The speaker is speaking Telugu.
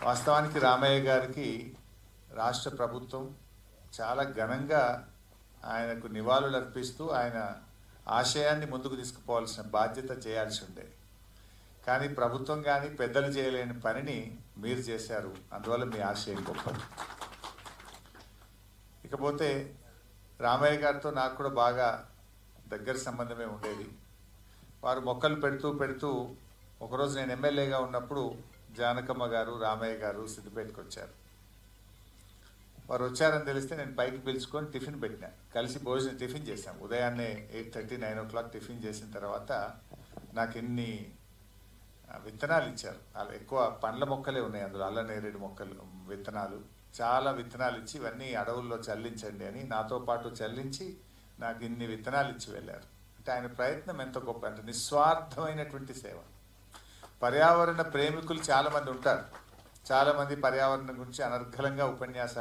వాస్తవానికి రామయ్య గారికి రాష్ట్ర ప్రభుత్వం చాలా ఘనంగా ఆయనకు నివాళులు అర్పిస్తూ ఆయన ఆశయాన్ని ముందుకు తీసుకుపోవాల్సిన బాధ్యత చేయాల్సి ఉండేది. కానీ ప్రభుత్వం కానీ పెద్దలు చేయలేని పనిని మీరు చేశారు. అందువల్ల మీ ఆశయం గొప్పది. ఇకపోతే రామయ్య గారితో నాకు కూడా బాగా దగ్గర సంబంధమే ఉండేది. వారు మొక్కలు పెడుతూ ఒకరోజు నేను ఎమ్మెల్యేగా ఉన్నప్పుడు జానకమ్మ గారు, రామయ్య గారు సిద్దిపేటకు వచ్చారు. వారు వచ్చారని తెలిస్తే నేను పైకి పిలుచుకొని టిఫిన్ పెట్టినా. కలిసి టిఫిన్ చేశాం. ఉదయాన్నే 8:30, 9 o'clock టిఫిన్ చేసిన తర్వాత నాకు ఎన్ని విత్తనాలు ఇచ్చారు. అలా ఎక్కువ పండ్ల మొక్కలే ఉన్నాయి అందులో, అల్ల నేరేడు మొక్కలు విత్తనాలు, చాలా విత్తనాలు ఇచ్చి ఇవన్నీ అడవుల్లో చల్లించండి అని నాతో పాటు చల్లించి నాకు ఇన్ని విత్తనాలు ఇచ్చి వెళ్ళారు. అంటే ఆయన ప్రయత్నం ఎంత గొప్ప, అంటే నిస్వార్థమైనటువంటి సేవ. పర్యావరణ ప్రేమికులు చాలామంది ఉంటారు. చాలామంది పర్యావరణం గురించి అనర్గళంగా ఉపన్యాసాలు